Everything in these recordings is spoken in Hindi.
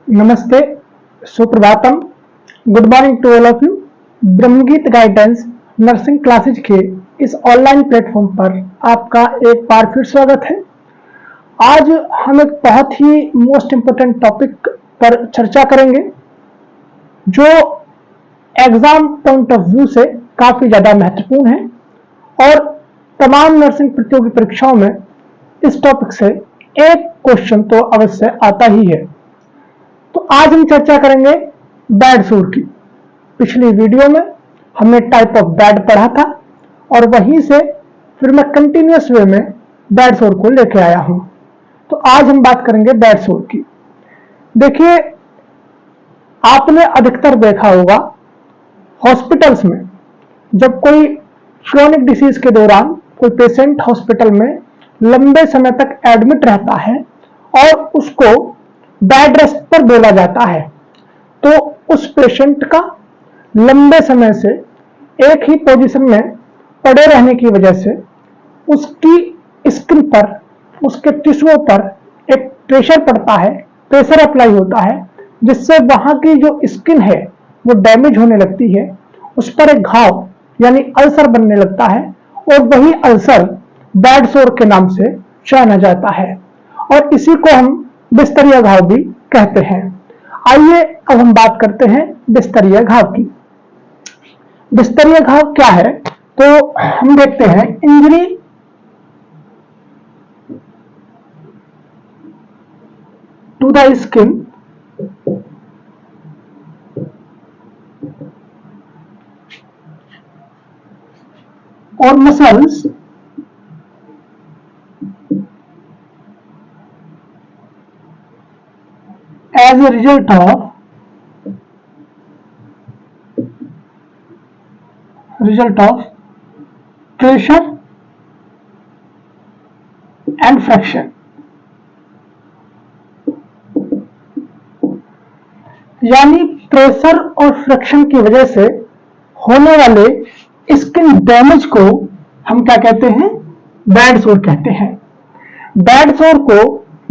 नमस्ते, सुप्रभातम, good morning to all of you. Brahmgeet guidance nursing classes के इस ऑनलाइन प्लेटफॉर्म पर आपका एक बार फिर स्वागत है। आज हम एक बहुत ही मोस्ट इम्पोर्टेंट टॉपिक पर चर्चा करेंगे जो एग्जाम पॉइंट ऑफ व्यू से काफी ज्यादा महत्वपूर्ण है और तमाम नर्सिंग प्रतियोगी परीक्षाओं में इस टॉपिक से एक क्वेश्चन तो अवश्य आता ही है। तो आज हम चर्चा करेंगे बैड सोर की। पिछली वीडियो में हमने टाइप ऑफ बैड पढ़ा था और वहीं से फिर मैं कंटिन्यूअस वे में बैड सोर को लेके आया हूं। तो आज हम बात करेंगे बैड सोर की। देखिए, आपने अधिकतर देखा होगा हॉस्पिटल्स में जब कोई क्रोनिक डिसीज के दौरान कोई पेशेंट हॉस्पिटल में लंबे समय तक एडमिट रहता है और उसको बेड रेस्ट पर बोला जाता है, तो उस पेशेंट का लंबे समय से एक ही पोजीशन में पड़े रहने की वजह से उसकी स्किन पर, उसके टिश्यूओं पर एक प्रेशर पड़ता है, प्रेशर अप्लाई होता है, जिससे वहां की जो स्किन है वो डैमेज होने लगती है, उस पर एक घाव यानी अल्सर बनने लगता है और वही अल्सर बैड सोर के नाम से जाना जाता है और इसी को हम बिस्तरिया घाव भी कहते हैं। आइए अब हम बात करते हैं बिस्तरिया घाव की। बिस्तरिया घाव क्या है, तो हम देखते हैं इंजरी टू द स्किन और muscles as a result of pressure and friction। यानी प्रेशर और फ्रिक्शन की वजह से होने वाले स्किन डैमेज को हम क्या कहते हैं? बैड सोर कहते हैं। बैड सोर को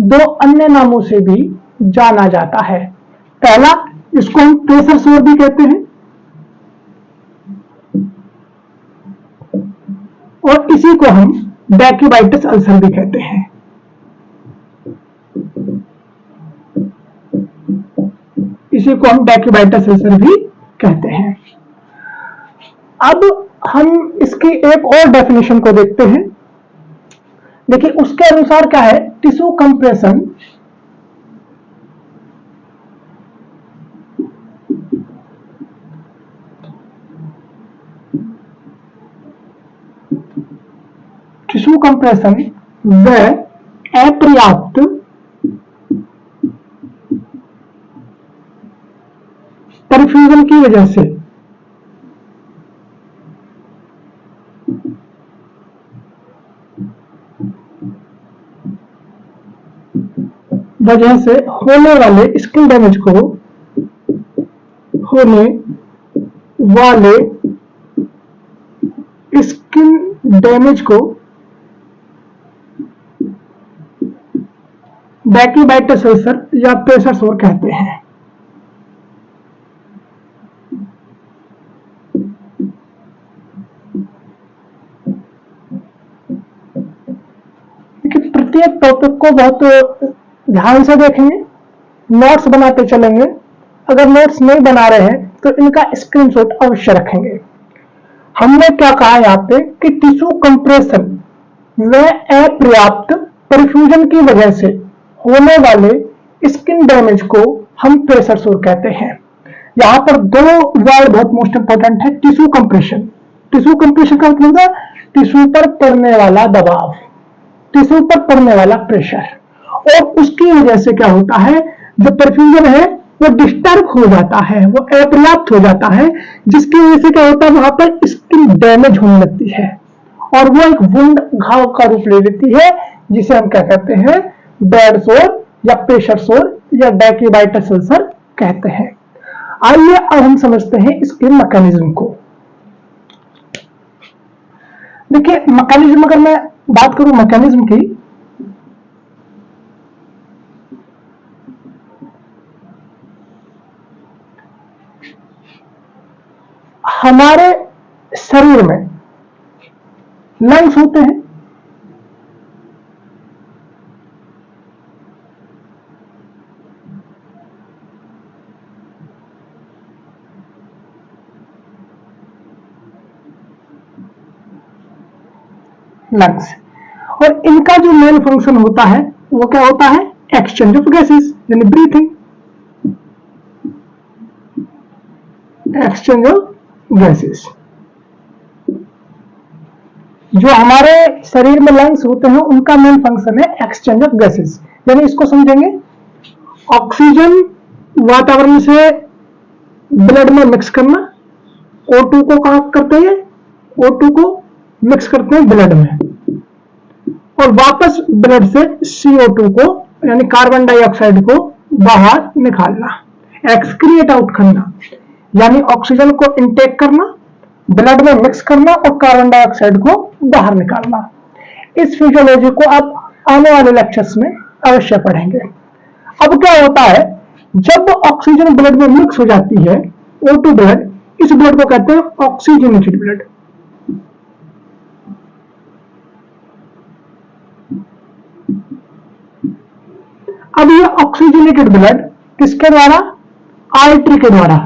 दो अन्य नामों से भी जाना जाता है। पहला, इसको हम प्रेशर सोर भी कहते हैं और इसी को हम बैक्यूबाइटिस अल्सर भी कहते हैं। इसी को हम बैक्यूबाइटिस अल्सर भी कहते हैं। अब हम इसकी एक और डेफिनेशन को देखते हैं। देखिए, उसके अनुसार क्या है? टिश्यू कंप्रेशन व अपर्याप्त परफ्यूजन की वजह से होने वाले स्किन डैमेज को बैक्यूबाइटिस अल्सर या प्रेशर सोर कहते हैं। प्रत्येक टॉपिक को बहुत ध्यान से देखेंगे, नोट्स बनाते चलेंगे। अगर नोट्स नहीं बना रहे हैं तो इनका स्क्रीनशॉट अवश्य रखेंगे। हमने क्या कहा यहाँ पे कि टिश्यू कंप्रेशन व अपर्याप्त परफ्यूजन की वजह से होने वाले स्किन डैमेज को हम प्रेशर सोर कहते हैं। यहाँ पर दो वर्ड बहुत मोस्ट इंपोर्टेंट है। टिश्यू कंप्रेशन का मतलब है टिश्यू पर पड़ने वाला दबाव, टिश्यू पर पड़ने वाला प्रेशर, और उसकी वजह से क्या होता है? जो परफ्यूजन है वो डिस्टर्ब हो जाता है, वो अपर्याप्त हो जाता है, जिसकी वजह से क्या होता है? वहां पर स्किन डैमेज होने लगती है और वो एक वुंड, घाव का रूप ले लेती है, जिसे हम क्या कहते हैं? बैड सोर या प्रेशर सोर या बैक्यूबाइटिस अल्सर कहते हैं। आइए अब हम समझते हैं इसके मैकेनिज्म को। देखिए, मैकेनिज्म, अगर मैं बात करूं मैकेनिज्म की, हमारे शरीर में लंग्स होते हैं, लंग्स, और इनका जो मेन फंक्शन होता है वो क्या होता है? एक्सचेंज ऑफ गैसेस, यानी ब्रीथिंग, एक्सचेंज ऑफ गैसेस। जो हमारे शरीर में लंग्स होते हैं उनका मेन फंक्शन है एक्सचेंज ऑफ गैसेस, यानी इसको समझेंगे, ऑक्सीजन वातावरण से ब्लड में मिक्स करना, O2 को कहां करते हैं? O2 को मिक्स करते हैं ब्लड में, और वापस ब्लड से CO2 को यानी कार्बन डाइऑक्साइड को बाहर निकालना, एक्सक्रिएट आउट करना, यानी ऑक्सीजन को इनटेक करना, ब्लड में मिक्स करना और कार्बन डाइऑक्साइड को बाहर निकालना। इस फिजियोलॉजी को आप आने वाले लेक्चर्स में अवश्य पढ़ेंगे। अब क्या होता है, जब ऑक्सीजन ब्लड में मिक्स हो जाती है, O2 ब्लड, इस ब्लड को कहते हैं ऑक्सीजनेटेड ब्लड। अब ये ऑक्सीजनेटेड ब्लड किसके द्वारा? आर्टरी के द्वारा,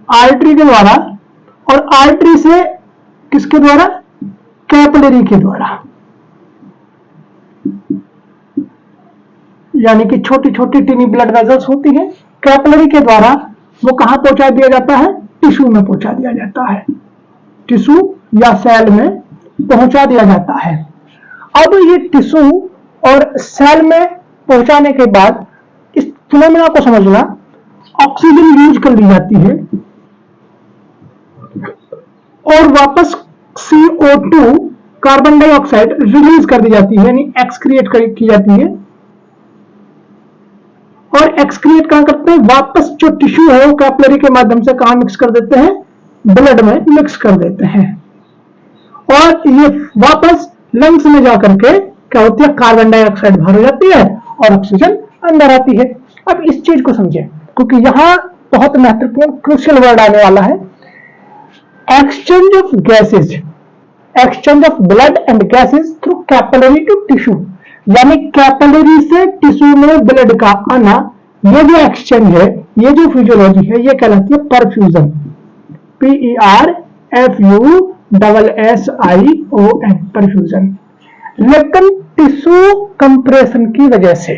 आर्टरी के द्वारा, और आर्टरी से किसके द्वारा? कैपिलरी के द्वारा, यानी कि छोटी छोटी टिनी ब्लड वेजल्स होती है, कैपिलरी के द्वारा वो कहां पहुंचा दिया जाता है? टिश्यू में पहुंचा दिया जाता है, टिश्यू या सेल में पहुंचा दिया जाता है। अब ये टिश्यू और सेल में पहुंचाने के बाद इस फिनोमेना को समझना, ऑक्सीजन यूज कर ली जाती है और वापस CO2 कार्बन डाइऑक्साइड रिलीज कर दी जाती है, यानी एक्सक्रिएट की जाती है, और एक्सक्रिएट कहां करते हैं? वापस जो टिश्यू है वो कैपिलरी के माध्यम से कहां मिक्स कर देते हैं? ब्लड में मिक्स कर देते हैं, और ये वापस लंग्स में जाकर के क्या होती है? कार्बन डाइऑक्साइड बाहर हो जाती है और ऑक्सीजन अंदर आती है। अब इस चीज को समझे, क्योंकि यहां बहुत महत्वपूर्ण क्रूशियल वर्ड आने वाला है, exchange of gases, exchange of blood and gases through capillary to tissue, यानी कैपिलरी से टिश्यू में ब्लड का आना, ये जो एक्सचेंज है, ये जो फिजियोलॉजी है, ये कहलाती है परफ्यूजन, PERFUSSION, परफ्यूजन। लेकिन टिश्यू कंप्रेशन की वजह से,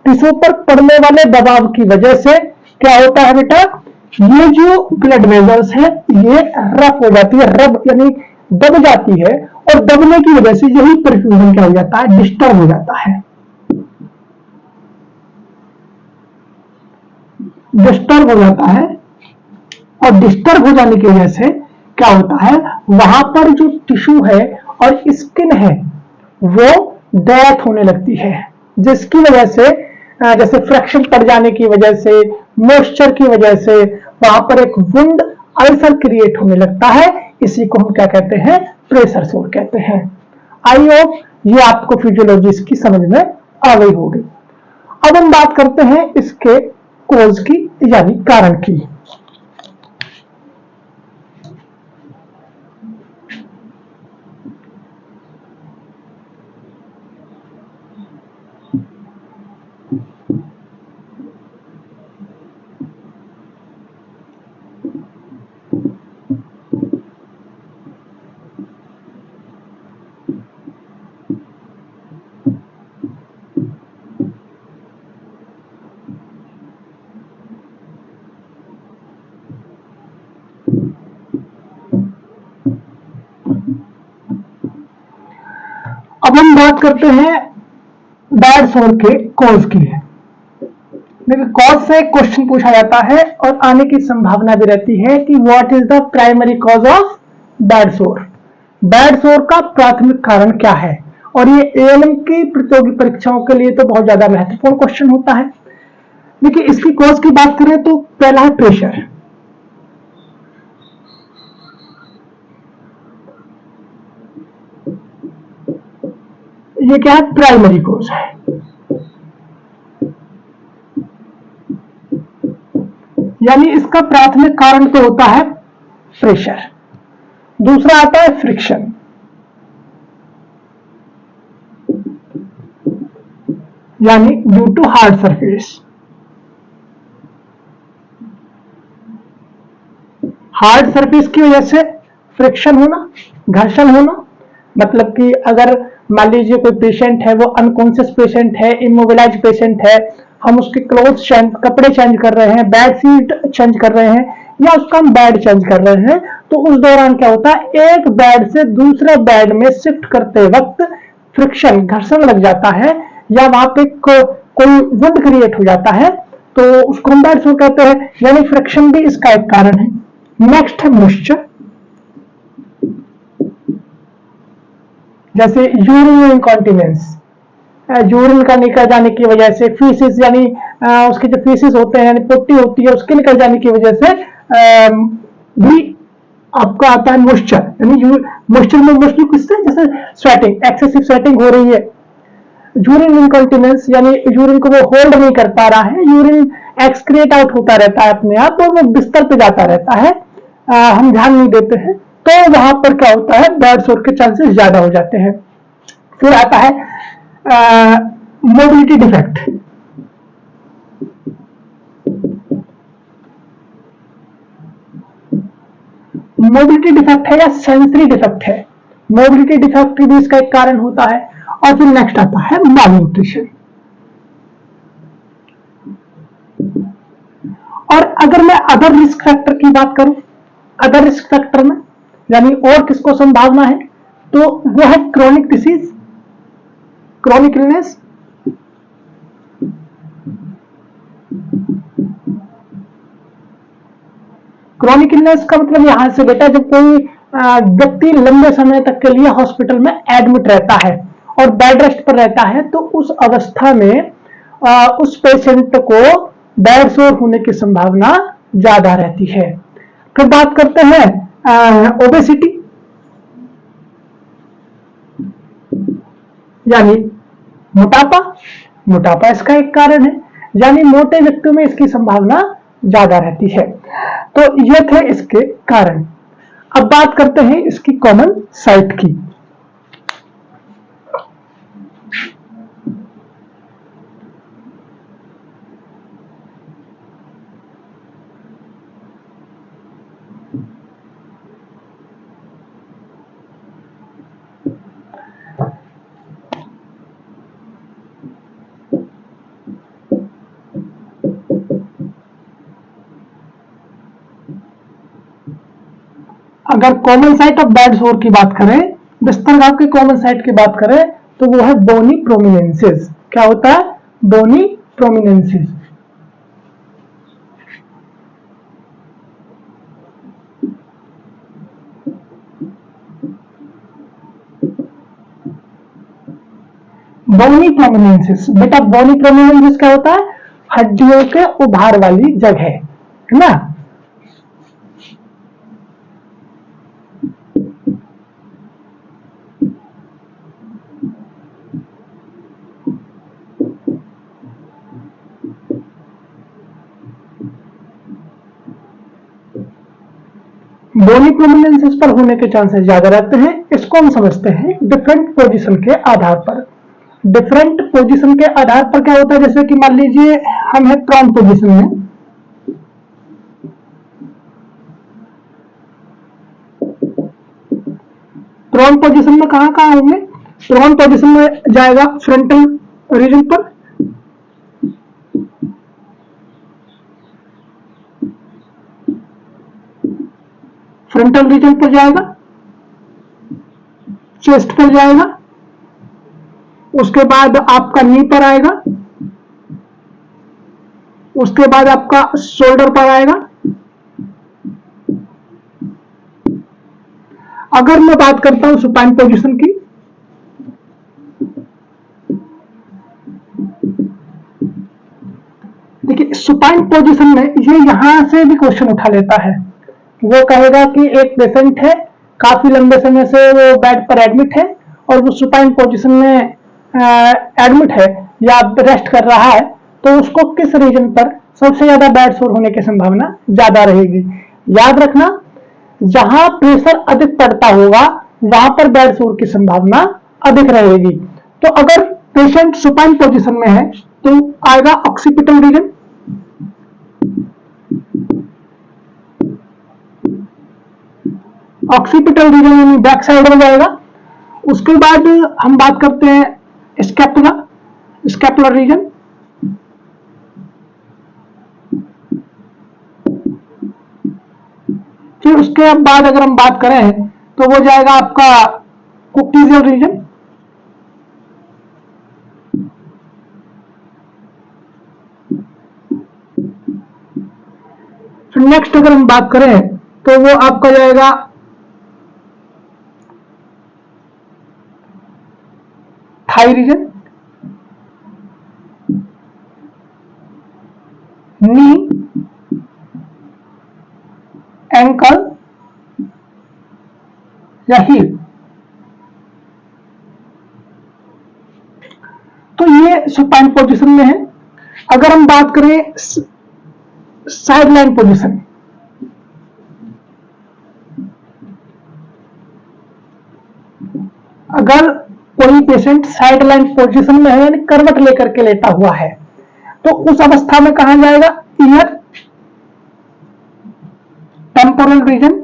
टिश्यू पर पड़ने वाले दबाव की वजह से क्या होता है बेटा? ये जो ब्लड वेजल्स है ये रफ हो जाती है, रब यानी दब जाती है, और दबने की वजह से यही परफ्यूजन क्या हो जाता है? डिस्टर्ब हो जाता है। डिस्टर्ब हो जाता है, और डिस्टर्ब हो जाने की वजह से क्या होता है? वहां पर जो टिश्यू है और स्किन है वो डेथ होने लगती है, जिसकी वजह से जैसे फ्रैक्शन पड़ जाने की वजह से, मॉइस्चर की वजह से वहां पर एक वुंड अल्सर क्रिएट होने लगता है। इसी को हम क्या कहते हैं? प्रेशर सोर कहते हैं। आई होप ये आपको फिजियोलॉजी इसकी समझ में आ गई होगी। अब हम बात करते हैं इसके कोज की, यानी कारण की। अब हम बात करते हैं बैड सोर के कॉज की। देखिए, कॉज से क्वेश्चन पूछा जाता है और आने की संभावना भी रहती है कि what is the primary cause of bad सोर, बैड सोर का प्राथमिक कारण क्या है। और ये ALM की प्रतियोगी परीक्षाओं के लिए तो बहुत ज्यादा महत्वपूर्ण क्वेश्चन होता है। देखिए, इसकी कॉज की बात करें तो पहला है प्रेशर। ये क्या है, प्राइमरी कोज है। यानी इसका प्राथमिक कारण तो होता है प्रेशर। दूसरा आता है फ्रिक्शन, यानी due to hard surface. Hard surface की वजह से फ्रिक्शन होना, घर्षण होना, मतलब कि अगर मान लीजिए कोई पेशेंट है, वो अनकॉन्शियस पेशेंट है, इमोबिलाइज पेशेंट है, हम उसके क्लोथ चेंज, कपड़े चेंज कर रहे हैं, बेड शीट चेंज कर रहे हैं, या उसका हम बेड चेंज कर रहे हैं, तो उस दौरान क्या होता है, एक बेड से दूसरे बेड में शिफ्ट करते वक्त फ्रिक्शन, घर्षण लग जाता है, या वहां पे कोई वुड क्रिएट हो जाता है, तो उसको हम बेड सोर कहते हैं। यानी फ्रिक्शन भी इसका एक कारण है। नेक्स्ट है मॉइस्चर, जैसे यूरिन इनकॉन्टिनेंस, यूरिन का निकल जाने की वजह से, फीसिस यानी उसके जो फीसिस होते हैं, यानी पोटी होती है, उसके निकल जाने की वजह से भी आपका आता है मॉइस्चर। यानी मॉइस्चर में मोस्टली किससे, जैसे स्वेटिंग, एक्सेसिव स्वेटिंग हो रही है, यूरिन इनकॉन्टिनेंस यानी यूरिन को वो होल्ड नहीं कर पा रहा है, यूरिन एक्सक्रिएट आउट होता रहता है अपने आप, और वो बिस्तर पे जाता रहता है, हम ध्यान नहीं देते हैं, तो वहां पर क्या होता है, बेड सोर के चांसेस ज्यादा हो जाते हैं। फिर आता है मोबिलिटी डिफेक्ट। मोबिलिटी डिफेक्ट है या सेंसरी डिफेक्ट है, मोबिलिटी डिफेक्ट भी इसका एक कारण होता है। और फिर नेक्स्ट आता है मालन्यूट्रिशन। और अगर मैं अदर रिस्क फैक्टर की बात करूं, अदर रिस्क फैक्टर में यानी और किसको संभावना है, तो वो है chronic disease, chronic illness, chronic illness का मतलब यहां से बेटा, जब कोई व्यक्ति लंबे समय तक के लिए हॉस्पिटल में एडमिट रहता है और बेड रेस्ट पर रहता है, तो उस अवस्था में उस पेशेंट को बेड सोर होने की संभावना ज्यादा रहती है। फिर बात करते हैं ओबेसिटी, यानी मोटापा, मोटापा इसका एक कारण है, यानी मोटे व्यक्तियों में इसकी संभावना ज्यादा रहती है। तो ये थे इसके कारण। अब बात करते हैं इसकी कॉमन साइट की। अगर कॉमन साइट ऑफ बेड सोर की बात करें, बिस्तर घाव की कॉमन साइट की बात करें, तो वो है बोनी प्रोमिनेंसेस। क्या होता है, बोनी प्रोमिनेंसेस। बोनी प्रोमिनेंसेस, बेटा बोनी प्रोमिनेंसेस क्या होता है, हड्डियों के उभार वाली जगह, है ना। बोनी प्रोमिनेंसेस पर होने के चांसेस ज्यादा रहते हैं। इसको हम समझते हैं डिफरेंट पोजीशन के आधार पर। डिफरेंट पोजीशन के आधार पर क्या होता है, जैसे कि मान लीजिए हम हैं प्रोन पोजीशन में, प्रोन पोजीशन में कहां कहां होंगे, प्रोन पोजीशन में जाएगा फ्रंटल रीजन पर, फ्रंटल रीजन पर जाएगा, चेस्ट पर जाएगा, उसके बाद आपका नी पर आएगा, उसके बाद आपका शोल्डर पर आएगा। अगर मैं बात करता हूं सुपाइन पोजीशन की, देखिए सुपाइन पोजीशन में ये यहां से भी क्वेश्चन उठा लेता है। वो कहेगा कि एक पेशेंट है, काफी लंबे समय से वो बेड पर एडमिट है और वो सुपाइन पोजीशन में एडमिट है या रेस्ट कर रहा है, तो उसको किस रीजन पर सबसे ज्यादा बेड सोर होने की संभावना ज्यादा रहेगी। याद रखना, जहां प्रेशर अधिक पड़ता होगा वहां पर बेड सोर की संभावना अधिक रहेगी। तो अगर पेशेंट सुपाइन पोजीशन में है तो आएगा ऑक्सीपिटल रीजन, ऑक्सीपिटल रीजन यानी बैक साइड में जाएगा। उसके बाद हम बात करते हैं स्कैपुला, स्कैपुलर रीजन, फिर उसके बाद अगर हम बात करें तो वो जाएगा आपका कोक्सीजियल रीजन, फिर नेक्स्ट अगर हम बात करें तो वो आपका जाएगा थाई रीजन, नी, एंकल या हील। तो ये सुपाइन पोजीशन में है। अगर हम बात करें साइड लाइन पोजीशन, अगर कोई पेशेंट साइड लाइन पोजीशन में है यानी करवट लेकर के लेटा हुआ है, तो उस अवस्था में कहा जाएगा ear, temporal region,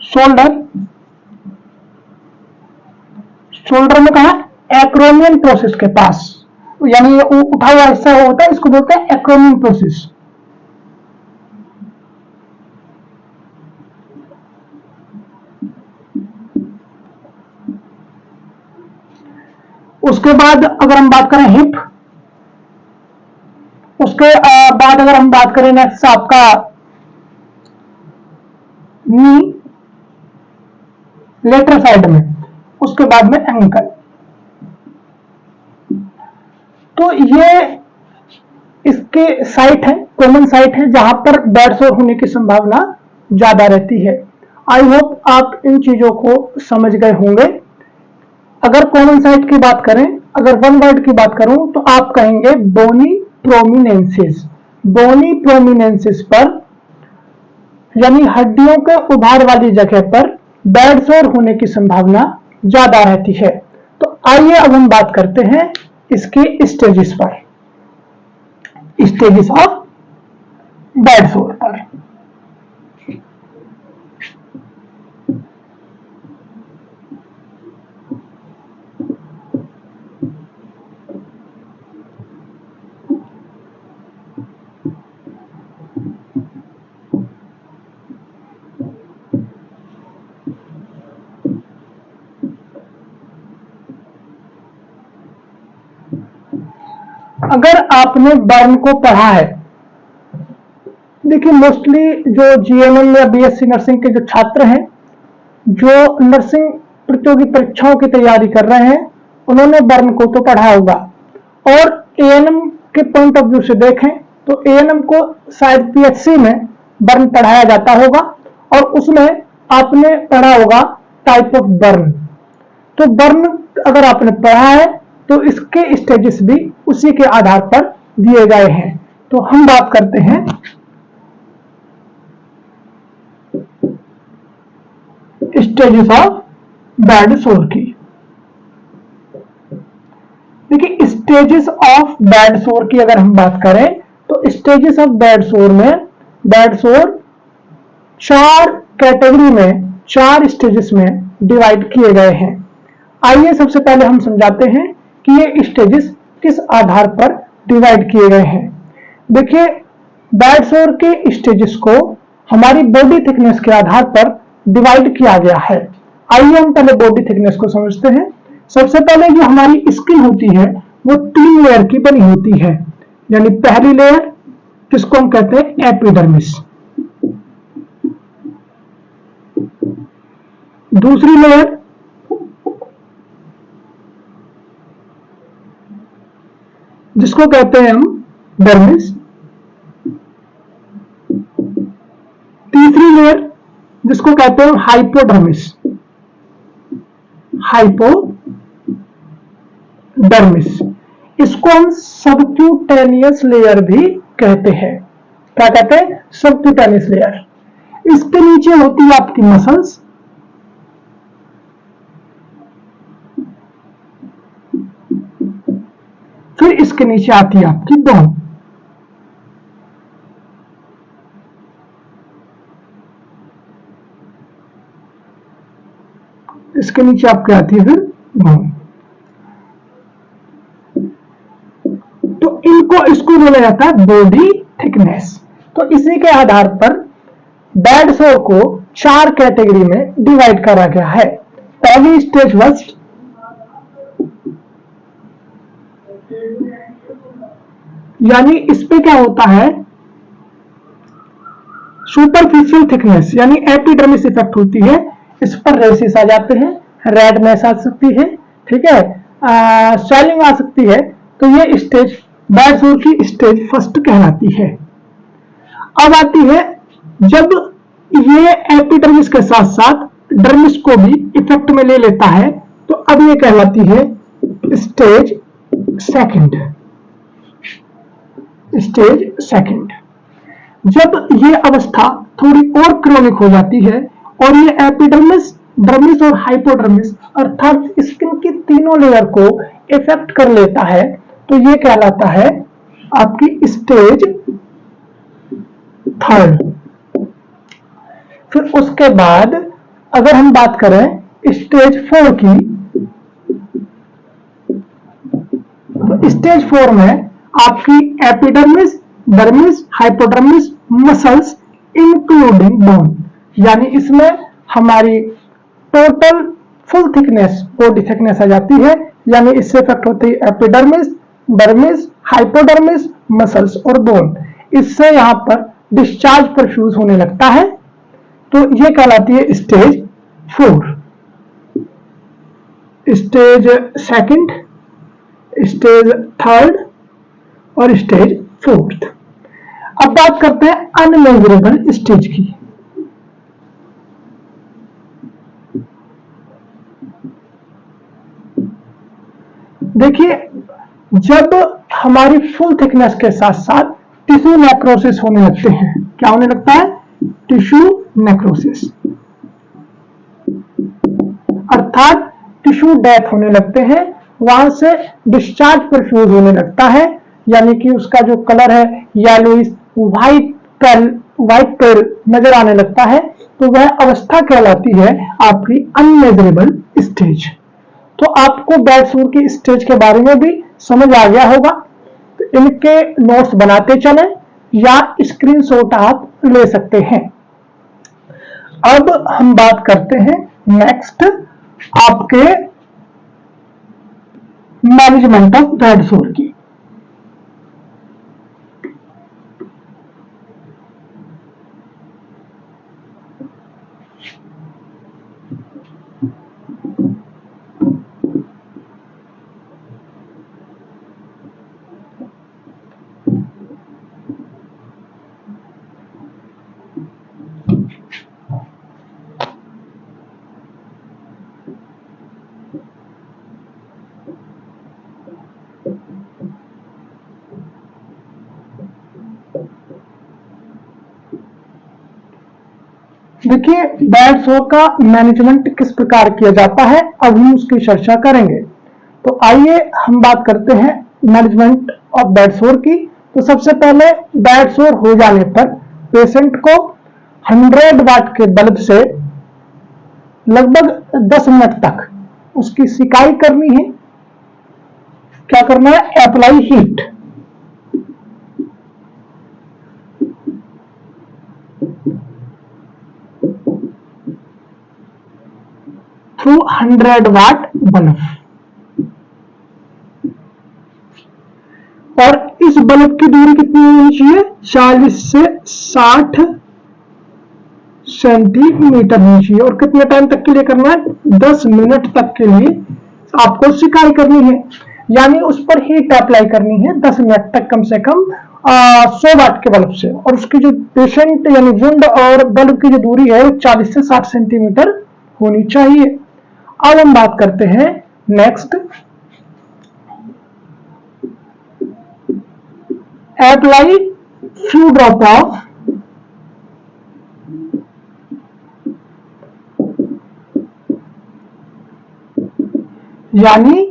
shoulder, shoulder में कहा एक्रोमियन प्रोसेस के पास, यानी उठा हुआ हिस्सा होता है, इसको बोलते हैं एक्रोमियन प्रोसेस। उसके बाद अगर हम बात करें हिप, उसके बाद अगर हम बात करें नेक्स्ट आपका नी लेटर साइड में, उसके बाद में एंकल। तो ये इसके साइट है, कॉमन साइट है जहां पर बेड सोर होने की संभावना ज्यादा रहती है। आई होप आप इन चीजों को समझ गए होंगे। अगर कॉमन साइट की बात करें, अगर वन वर्ड की बात करूं तो आप कहेंगे बोनी प्रोमिनेंसिस। बोनी प्रोमिनेंसिस पर यानी हड्डियों के उभार वाली जगह पर बेड सोर होने की संभावना ज्यादा रहती है। तो आइए अब हम बात करते हैं इसके स्टेजेस पर, स्टेजेस ऑफ बेड सोर पर। अगर आपने बर्न को पढ़ा है, देखिए मोस्टली जो जीएनएम या बीएससी नर्सिंग के जो छात्र हैं, जो नर्सिंग प्रतियोगी परीक्षाओं की तैयारी कर रहे हैं, उन्होंने बर्न को तो पढ़ा होगा। और एएनएम के पॉइंट ऑफ व्यू से देखें तो एएनएम को शायद पीएचसी में बर्न पढ़ाया जाता होगा, और उसमें आपने पढ़ा होगा टाइप ऑफ बर्न। तो बर्न अगर आपने पढ़ा है तो इसके स्टेजेस भी उसी के आधार पर दिए गए हैं। तो हम बात करते हैं स्टेजेस ऑफ बेड सोर की। देखिए स्टेजेस ऑफ बेड सोर की अगर हम बात करें तो स्टेजेस ऑफ बेड सोर में बेड सोर 4 कैटेगरी में, 4 स्टेजेस में डिवाइड किए गए हैं। आइए सबसे पहले हम समझाते हैं कि ये स्टेजेस किस आधार पर डिवाइड किए गए हैं। देखिए बेड सोर के स्टेजेस को हमारी बॉडी थिकनेस के आधार पर डिवाइड किया गया है। आइए हम पहले बॉडी थिकनेस को समझते हैं। सबसे पहले जो हमारी स्किन होती है वो 3 लेयर की बनी होती है, यानी पहली लेयर किसको हम कहते हैं एपिडर्मिस, दूसरी लेयर जिसको कहते हैं हम डर्मिस, तीसरी लेयर जिसको कहते हैं हाइपोडर्मिस। हाइपोडर्मिस, इसको हम सबक्यूटेनियस लेयर भी कहते हैं। क्या कहते हैं? Subcutaneous layer. इसके नीचे होती है आपकी मसल्स, फिर इसके नीचे आती है आपकी बोन। इसके नीचे आपकी आती है फिर बोन। तो इसको बोला जाता है बॉडी थिकनेस। तो इसी के आधार पर बेड सोर को 4 कैटेगरी में डिवाइड करा गया है। पहली स्टेज फर्स्ट, यानी इस पे क्या होता है, सुपरफिशियल थिकनेस यानी एपिडर्मिस इफेक्ट होती है। इस पर रेसिस आ जाते हैं, रेडनेस आ सकती है, ठीक है, स्वेलिंग आ सकती है। तो ये स्टेज बेड सोर की स्टेज फर्स्ट कहलाती है। अब आती है जब ये एपिडर्मिस के साथ साथ डर्मिस को भी इफेक्ट में ले लेता है, तो अब ये कहलाती है स्टेज सेकंड। स्टेज सेकंड, जब ये अवस्था थोड़ी और क्रोनिक हो जाती है और ये एपिडर्मिस, डर्मिस और हाइपोडर्मिस अर्थात स्किन की तीनों लेयर को इफेक्ट कर लेता है, तो ये कहलाता है आपकी स्टेज थर्ड। फिर उसके बाद अगर हम बात करें स्टेज 4 की, तो स्टेज 4 में आपकी epidermis, dermis, hypodermis, muscles including bone, यानी इसमें हमारी total full thickness, body thickness आ जाती है। यानी इससे इफेक्ट होती है एपिडर्मिस, डर्मिस, हाइपोडर्मिस, मसल्स और बोन। इससे यहां पर डिस्चार्ज परफ्यूज होने लगता है, तो ये कहलाती है stage 4। Stage second, stage third और स्टेज 4। अब बात करते हैं अनमेजरेबल स्टेज की। देखिए, जब हमारी फुल थिकनेस के साथ साथ टिश्यू नेक्रोसिस होने लगते हैं, क्या होने लगता है? टिश्यू नेक्रोसिस, अर्थात टिश्यू डेथ होने लगते हैं, वहां से डिस्चार्ज परफ्यूज होने लगता है, यानी कि उसका जो कलर है येलोइश व्हाइट पेल नजर आने लगता है, तो वह अवस्था कहलाती है आपकी अनमेजरेबल स्टेज। तो आपको बेड सोर की स्टेज के बारे में भी समझ आ गया होगा, तो इनके नोट्स बनाते चलें या स्क्रीनशॉट आप ले सकते हैं। अब हम बात करते हैं नेक्स्ट आपके मैनेजमेंट ऑफ बेड सोर की। देखिए, बेड सोर का मैनेजमेंट किस प्रकार किया जाता है, अब हम उसकी चर्चा करेंगे। तो आइए हम बात करते हैं मैनेजमेंट ऑफ बेड सोर की। तो सबसे पहले बेड सोर हो जाने पर पेशेंट को 100 वाट के बल्ब से लगभग 10 मिनट तक उसकी सिकाई करनी है। क्या करना है? Apply heat. Through 100 watt bulb, और इस बल्ब की दूरी कितनी होनी चाहिए? 40 से 60 सेंटीमीटर होनी चाहिए। और कितने टाइम तक के लिए करना है? 10 मिनट तक के लिए आपको सिकाई करनी है। यानी उस पर हीट अप्लाई करनी है 10 मिनट तक कम से कम 100 वाट के बल्ब से, और उसकी जो पेशेंट यानी वुंड और बल्ब की जो दूरी है वो 40 से 60 सेंटीमीटर होनी चाहिए। अब हम बात करते हैं next, apply few drop of यानी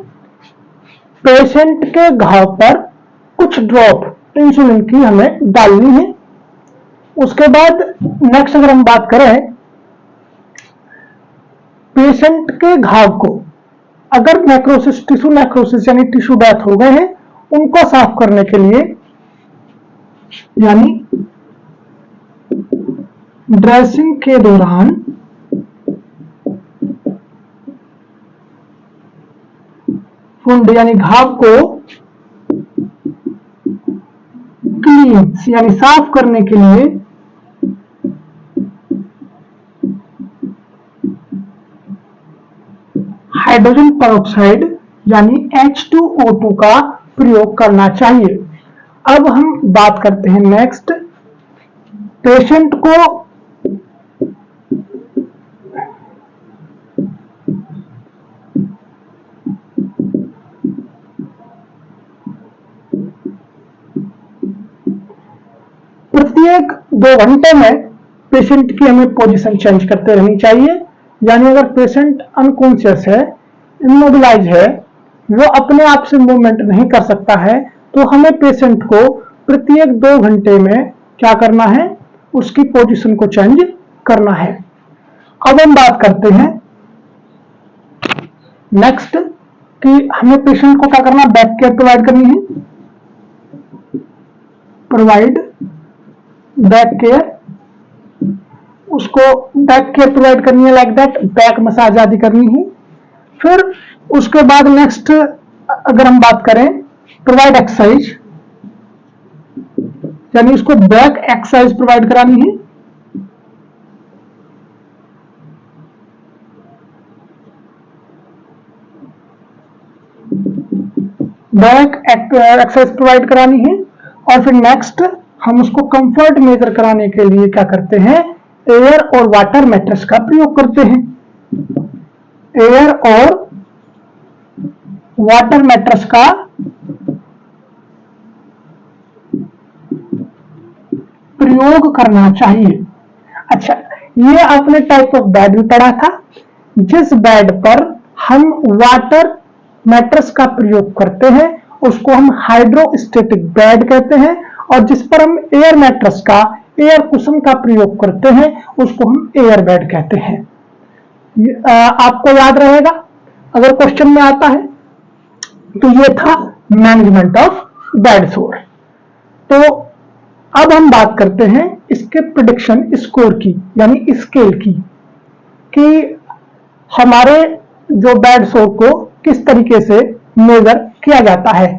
पेशेंट के घाव पर कुछ ड्रॉप इंसुलिन की हमें डालनी है। उसके बाद नेक्स्ट अगर हम बात करें, पेशेंट के घाव को अगर नेक्रोसिस, टिश्यू नेक्रोसिस यानी टिश्यू डेथ हो गए हैं, उनको साफ करने के लिए यानी ड्रेसिंग के दौरान वुंड यानी घाव को क्लीन यानी साफ करने के लिए हाइड्रोजन पेरोक्साइड यानी H2O2 का प्रयोग करना चाहिए। अब हम बात करते हैं नेक्स्ट, पेशेंट को प्रत्येक 2 घंटे में पेशेंट की हमें पोजीशन चेंज करते रहनी चाहिए। यानी अगर पेशेंट अनकॉन्शियस है, इमोबिलाइज है, वो अपने आप से मूवमेंट नहीं कर सकता है, तो हमें पेशेंट को प्रत्येक 2 घंटे में क्या करना है, उसकी पोजीशन को चेंज करना है। अब हम बात करते हैं नेक्स्ट कि हमें पेशेंट को क्या करना, बैक केयर प्रोवाइड करनी है, प्रोवाइड बैक केयर, उसको बैक केयर प्रोवाइड करनी है, लाइक दैट बैक मसाज आदि करनी है। फिर उसके बाद नेक्स्ट अगर हम बात करें, प्रोवाइड एक्सरसाइज यानी उसको बैक एक्सरसाइज प्रोवाइड करानी है। बैक एक्सरसाइज प्रोवाइड करानी है। और फिर नेक्स्ट हम उसको कंफर्ट मेजर कराने के लिए क्या करते हैं, एयर और वाटर मैट्रेस का प्रयोग करते हैं। एयर और वाटर मैट्रेस का प्रयोग करना चाहिए। अच्छा, ये आपने टाइप ऑफ बेड भी पढ़ा था, जिस बेड पर हम वाटर मैट्रेस का प्रयोग करते हैं उसको हम हाइड्रोस्टेटिक बेड कहते हैं, और जिस पर हम एयर मैट्रेस का, एयर कुशन का प्रयोग करते हैं उसको हम एयर बेड कहते हैं। आपको याद रहेगा अगर क्वेश्चन में आता है। तो ये था मैनेजमेंट ऑफ बेड सोर। तो अब हम बात करते हैं इसके प्रेडिक्शन स्कोर की यानी स्केल की, कि हमारे जो बेड सोर को किस तरीके से मेजर किया जाता है।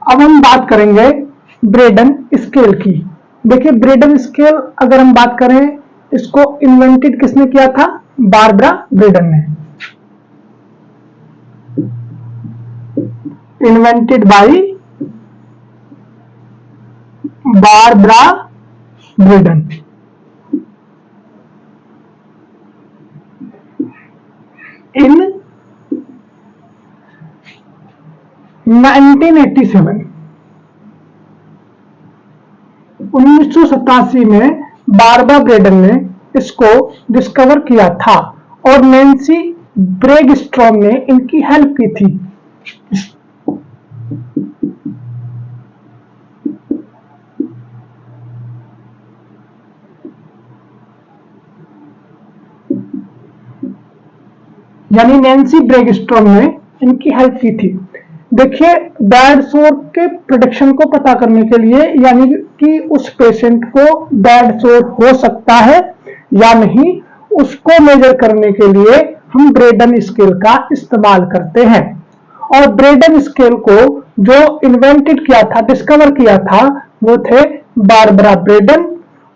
अब हम बात करेंगे ब्रेडन स्केल की। देखिए, ब्रेडन स्केल अगर हम बात करें, इसको इन्वेंटेड किसने किया था, बारबरा ब्रेडन ने। Invented by Barbara Braden. In 1987 में बारबरा ब्रेडन ने इसको डिस्कवर किया था और नैन्सी ब्रेगस्ट्रॉम ने इनकी हेल्प की थी। यानी नैन्सी ब्रैगस्ट्रॉम ने इनकी हेल्प की थी। देखिए, बैड सोर के प्रोडिक्शन को पता करने के लिए, यानी कि उस पेशेंट को बैड सोर हो सकता है या नहीं, उसको मेजर करने के लिए हम ब्रेडन स्केल का इस्तेमाल करते हैं। और ब्रेडन स्केल को जो इन्वेंटेड किया था, डिस्कवर किया था, वो थे बारबरा ब्रेडन,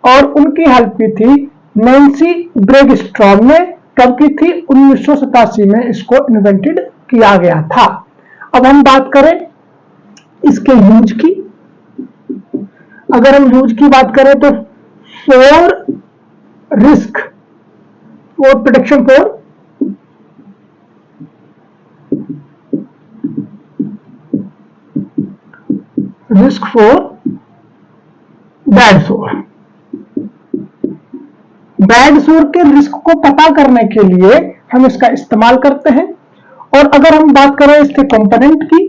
और उनकी हेल्प की थी नैन्सी ब्रैगस्ट्रॉम ने। कब की थी? 1987 में इसको इन्वेंटेड किया गया था। अब हम बात करें इसके यूज की। अगर हम यूज की बात करें तो for risk, for protection, for risk for bad सोर। बैड सोर के रिस्क को पता करने के लिए हम इसका इस्तेमाल करते हैं। और अगर हम बात करें इसके कंपोनेंट की,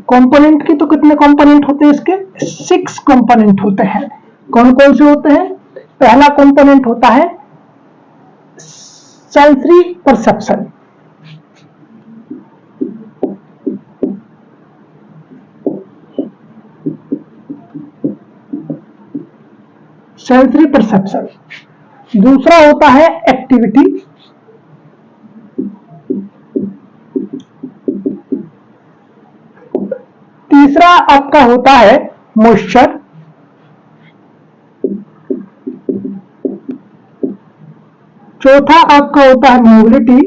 कंपोनेंट की तो कितने कंपोनेंट होते हैं इसके? 6 कंपोनेंट होते हैं। कौन कौन से होते हैं? पहला कंपोनेंट होता है सेंसरी परसेप्शन। Sensory perception. दूसरा होता है एक्टिविटी। तीसरा आपका होता है मॉइस्चर। चौथा आपका होता है मोबिलिटी।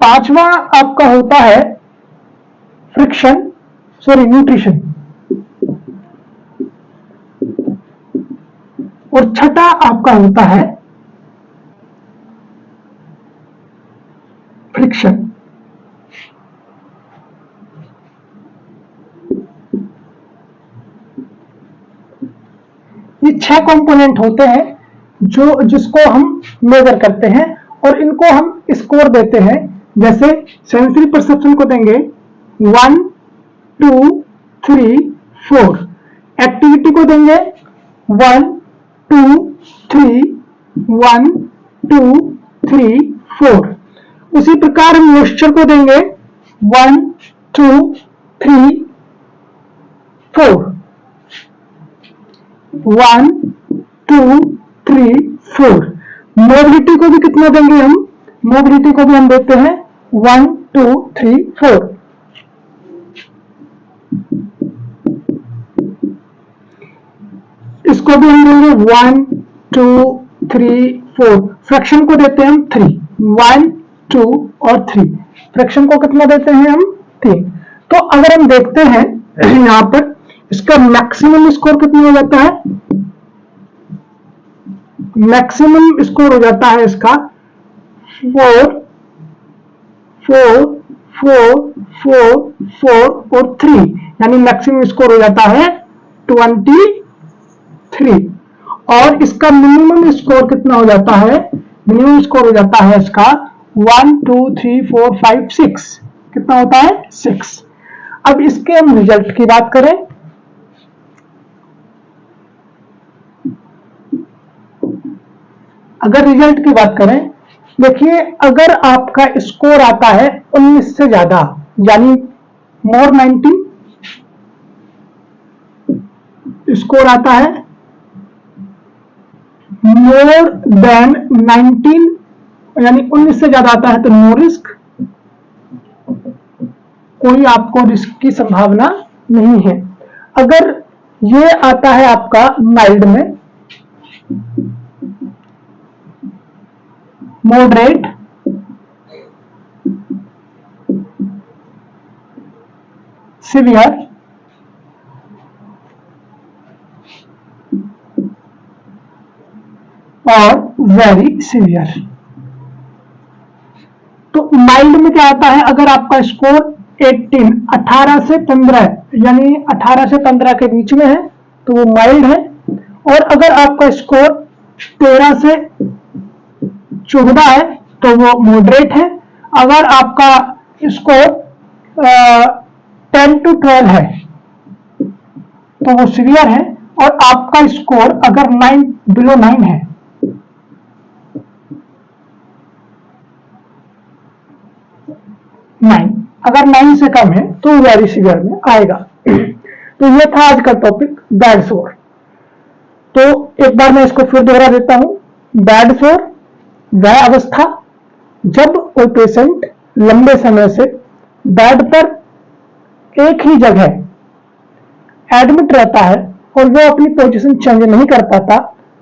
पांचवा आपका होता है फ्रिक्शन, सॉरी न्यूट्रिशन। और छठा आपका होता है फ्रिक्शन। ये 6 कंपोनेंट होते हैं जिसको हम मेजर करते हैं, और इनको हम स्कोर देते हैं। जैसे सेंसरी परसेप्शन को देंगे 1, 2, 3, 4। एक्टिविटी को देंगे 1, 2, 3, 1, 2, 3, 4। उसी प्रकार हम मॉइस्चर को देंगे 1, 2, 3, 4। 1, 2, 3, 4। मोबिलिटी को भी कितना देंगे हम? मोबिलिटी को भी हम देते हैं 1, 2, 3, 4। इसको भी हम देंगे 1, 2, 3, 4। फ्रैक्शन को देते हैं हम 3, 1, 2 और 3। फ्रैक्शन को कितना देते हैं हम? 3। तो अगर हम देखते हैं यहां पर इसका मैक्सिमम स्कोर कितना हो जाता है? मैक्सिमम स्कोर हो जाता है इसका 4, 4, 4, 4, 4 और 3, यानी मैक्सिमम स्कोर हो जाता है 23। और इसका मिनिमम स्कोर कितना हो जाता है? मिनिमम स्कोर हो जाता है इसका 1, 2, 3, 4, 5, 6। कितना होता है? 6। अब इसके हम रिजल्ट की बात करें। अगर रिजल्ट की बात करें, देखिए, अगर आपका स्कोर आता है 19 से ज्यादा, यानी मोर 19 स्कोर आता है, मोर देन 19 यानी 19 से ज्यादा आता है तो नो रिस्क, कोई आपको रिस्क की संभावना नहीं है। अगर ये आता है आपका माइल्ड में, मॉडरेट, सिवियर और वेरी सिवियर। तो माइल्ड में क्या आता है? अगर आपका स्कोर 18 से 15 यानी 18 से 15 के बीच में है तो वो माइल्ड है। और अगर आपका स्कोर 13 से 14 है तो वो मॉडरेट है। अगर आपका स्कोर 10 to 12 है तो वो सीवियर है। और आपका स्कोर अगर 9 बिलो 9 है अगर 9 से कम है तो वेरी सीवियर में आएगा। तो ये था आज का टॉपिक बैड सोर। तो एक बार मैं इसको फिर दोहरा देता हूं। बैड सोर वह अवस्था जब कोई पेशेंट लंबे समय से बेड पर एक ही जगह एडमिट रहता है और वो अपनी पोजीशन चेंज नहीं कर पाता,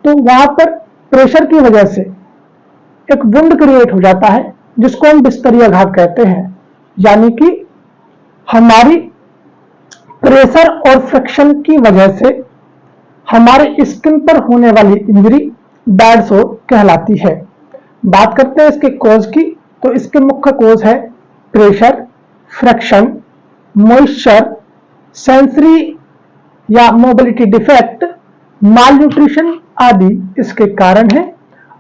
तो वहां पर प्रेशर की वजह से एक वुंड क्रिएट हो जाता है जिसको हम बिस्तरिया घाव कहते हैं। यानी कि हमारी प्रेशर और फ्रिक्शन की वजह से हमारे स्किन पर होने वाली इंजरी बैड सोर कहलाती है। बात करते हैं इसके कोज की, तो इसके मुख्य कोज है प्रेशर, फ्रिक्शन, मॉइस्चर, सेंसरी या मोबिलिटी डिफेक्ट, माल न्यूट्रिशन आदि इसके कारण है।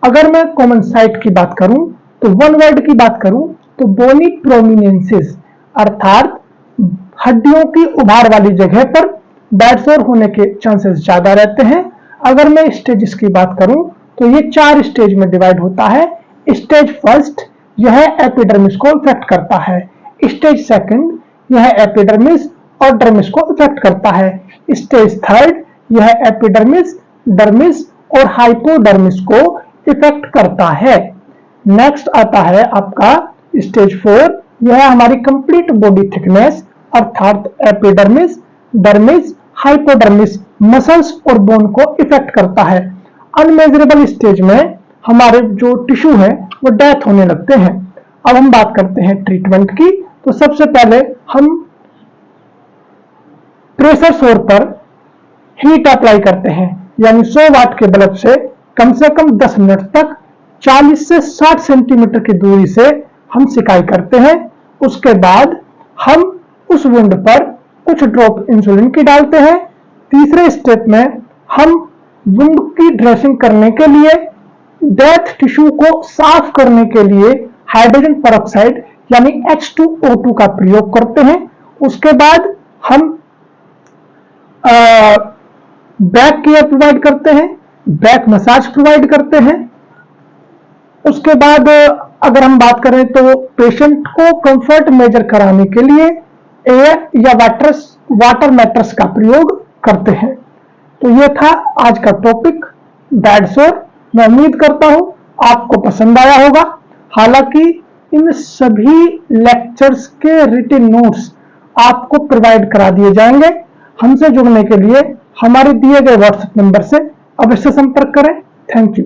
अगर मैं कॉमन साइट की बात करूं तो वन वर्ड की बात करूं तो बोनी प्रोमिनेंसेस, अर्थात हड्डियों की उभार वाली जगह पर बैड सोर होने के चांसेस ज्यादा रहते हैं। अगर मैं स्टेजेस की बात करूं तो ये 4 स्टेज में डिवाइड होता है। स्टेज फर्स्ट, यह एपिडर्मिस को इफेक्ट करता है। स्टेज सेकंड, यह एपिडर्मिस और डर्मिस को इफेक्ट करता है। स्टेज थर्ड, यह एपिडर्मिस, डर्मिस और हाइपोडर्मिस को इफेक्ट करता है। नेक्स्ट आता है आपका स्टेज 4, यह हमारी कंप्लीट बॉडी थिकनेस अर्थात एपिडर्मिस, डर्मिस, हाइपोडर्मिस, मसल्स और बोन को इफेक्ट करता है। अनमेजरेबल स्टेज में हमारे जो टिश्यू है वो डेथ होने लगते हैं। अब हम बात करते हैं ट्रीटमेंट की। तो सबसे पहले हम प्रेशर सोर पर हीट अप्लाई करते हैं, यानी 100 वाट के बल्ब से कम 10 मिनट तक 40 से 60 सेंटीमीटर की दूरी से हम सिकाई करते हैं। उसके बाद हम उस वुंड पर कुछ ड्रॉप इंसुलिन की डालते हैं। तीसरे स्टेप में हम वुंड की ड्रेसिंग करने के लिए, डेथ टिश्यू को साफ करने के लिए हाइड्रोजन पेरोक्साइड यानी H2O2 का प्रयोग करते हैं। उसके बाद हम बैक केयर प्रोवाइड करते हैं, बैक मसाज प्रोवाइड करते हैं। उसके बाद अगर हम बात करें तो पेशेंट को कंफर्ट मेजर कराने के लिए एयर या वाटर मैट्रेस का प्रयोग करते हैं। तो ये था आज का टॉपिक बैड सोर। मैं उम्मीद करता हूं आपको पसंद आया होगा। हालांकि इन सभी लेक्चर्स के रिटन नोट्स आपको प्रोवाइड करा दिए जाएंगे। हमसे जुड़ने के लिए हमारे दिए गए व्हाट्सएप नंबर से अवश्य संपर्क करें। Thank you.